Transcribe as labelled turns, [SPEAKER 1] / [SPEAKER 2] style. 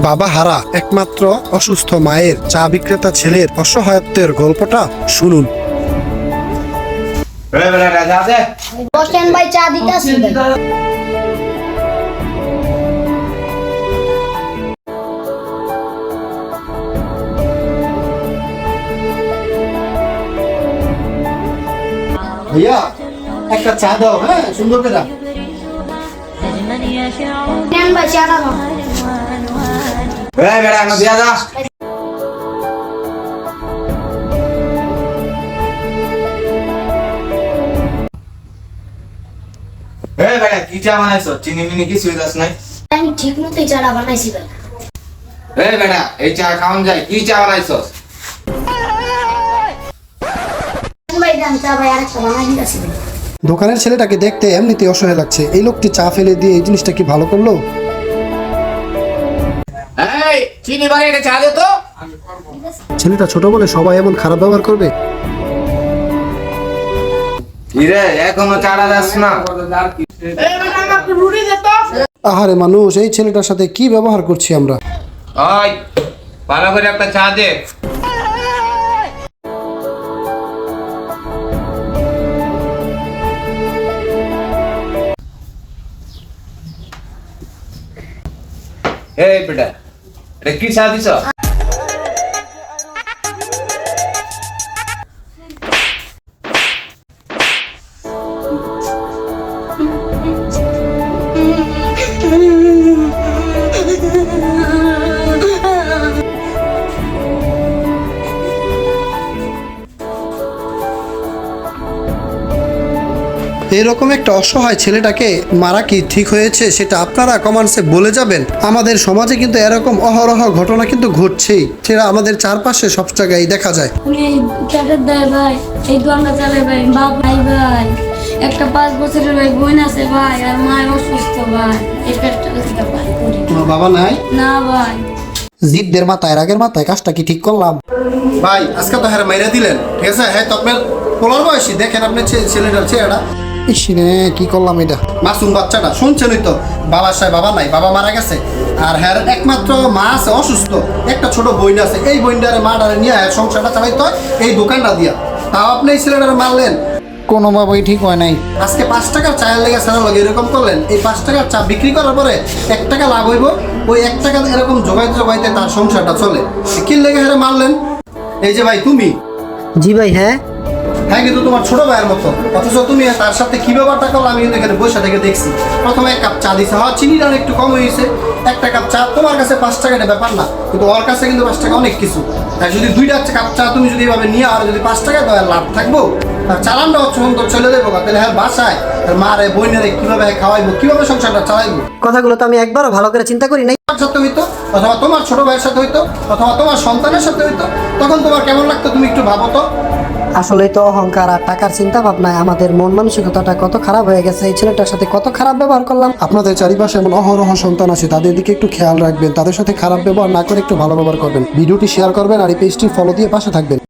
[SPEAKER 1] বাবা হারা একমাত্র অসুস্থ মায়ের চা বিক্রেতা ছেলের অসহায়ত্বের গল্পটা শুনুন।
[SPEAKER 2] বসেন ভাই, চা দিতেছি।
[SPEAKER 1] ভাইয়া একটা চা দাও, হ্যাঁ সুন্দর করে।
[SPEAKER 2] নেন ভাই, চাটা নাও।
[SPEAKER 3] কি চা বানাইছো? চিনি মিনি কি সুইদাস নাই?
[SPEAKER 2] আমি ঠিক মতোই চাটা বানাইছি ভাই।
[SPEAKER 3] বেটা এই চা খাওয়ান যায়, কি চা বানাইছো?
[SPEAKER 2] ভাই দেন চা ভাই, আরেকটা বানাই দিতেছি ভাই।
[SPEAKER 1] দোকানের ছেলেটাকে দেখতে এমনিতেই অসহায় লাগছে, এই লোকটি চা ফেলে দিয়ে এই জিনিসটা কি ভালো করলো?
[SPEAKER 3] এই চিনি বানিয়ে একটা চা দে তো।
[SPEAKER 1] ছেলেটা ছোট বলে সবাই এমন খারাপ ব্যবহার করবে?
[SPEAKER 3] কি রে এখনো চাটা দাস না?
[SPEAKER 1] আহারে মানুষ, এই ছেলেটার সাথে কি ব্যবহার করছি আমরা?
[SPEAKER 3] ওই ভালো করে একটা চা দে। এই বেটা এটা কি চা দিছ?
[SPEAKER 1] এরকম একটা অসহায় ছেলেটাকে মারা কি ঠিক হয়েছে সেটা আপনারা কমেন্টসে বলে যাবেন। আমাদের সমাজে কিন্তু এরকম অহরহ ঘটনা কিন্তু ঘটছেই, সেটা আমাদের চারপাশে সব জায়গায় দেখা যায়।
[SPEAKER 4] উনি চাটের দেয় ভাই, এই দোকানটা চালে ভাই, বাপ ভাই ভাই, একটা 5 বছরের ভাই বোন আছে ভাই, আর মা অসুস্থ ভাই, এই পেটটা দিতে পারি করি
[SPEAKER 1] তোমার বাবা নাই?
[SPEAKER 4] না ভাই।
[SPEAKER 1] জিদ্দের মাথায় রাগের মাথায় কাজটা কি ঠিক করলাম? ভাই আজকে তো হ্যাঁ মাইরা দিলেন, ঠিক আছে? হ্যাঁ তো আপনার পোলার বয়সী, দেখেন আপনি ছেলেটার চেহারা। ইস রে কি করলাম এটা। মাসুম বাচ্চাটা শুনছেনই তো, বাবার সাথে বাবা নাই, বাবা মারা গেছে, আর হ্যাঁ একমাত্র মা আছে অসুস্থ, একটা ছোট বোন আছে, এই বোনটারে মাটারে নিয়ে সংসারটা চালাইতে হয় এই দোকানটা দিয়া। তাও আপনি এই ছেলেটারে মারলেন, কোনোভাবেই ঠিক হয় নাই। আজকে 5 টাকার চায়ের লেগে সারা লাগে এরকম করলেন, এই 5 টাকার চা বিক্রি করার পরে 1 টাকা লাভ হইব, ওই 1 টাকা এরকম জোগাইতে জোগাইতে তার সংসারটা চলে। কি লেগে হেরে মারলেন? এই যে ভাই তুমি।
[SPEAKER 5] জি ভাই। হ্যাঁ
[SPEAKER 1] হ্যাঁ, কিন্তু তোমার ছোট ভাইয়ের মতো, অথচ তুমি তার সাথে কি ব্যাপারটা করলো আমি কিন্তু এখানে বসে থেকে দেখছি। প্রথমে 1 কাপ চা দিছে, হ্যাঁ চিনিটা একটু কম হয়েছে, 1 কাপ চা তোমার কাছে 5 টাকা এটা ব্যাপার না, কিন্তু ওর কাছে কিন্তু 5 টাকা অনেক কিছু। তাই যদি 2টা কাপ চা তুমি যদি এভাবে নিয়ে আর যদি 5 টাকা দেওয়ার লাভ থাকবো, আর চালানটা হচ্ছে তো চলে দেবো, তাহলে হ্যাঁ বাসায় আর মারে বইনেরে কিভাবে খাওয়াইবো, কিভাবে সংসারটা চালাইবো?
[SPEAKER 5] কথাগুলো তো আমি একবারও ভালো করে চিন্তা করি নাই।
[SPEAKER 1] তোমার সাথে হইতো, অথবা তোমার ছোট ভাইয়ের সাথে হইতো, অথবা তোমার সন্তানের সাথে হইতো, তখন তোমার কেমন লাগতো তুমি একটু ভাবো তো।
[SPEAKER 5] আসলে তো অহংকার আর টাকার চিন্তা ভাবনায় আমাদের মন মানসিকতাটা কত খারাপ হয়ে গেছে, এই ছেলেটার সাথে কত খারাপ ব্যবহার করলাম। আপনাদের চারিপাশে এমন অহরহ সন্তান আছে, তাদের দিকে একটু খেয়াল রাখবেন, তাদের সাথে খারাপ ব্যবহার না করে একটু ভালো ব্যবহার করবেন। ভিডিওটি শেয়ার করবেন আর এই পেজটি ফলো দিয়ে পাশে থাকবেন।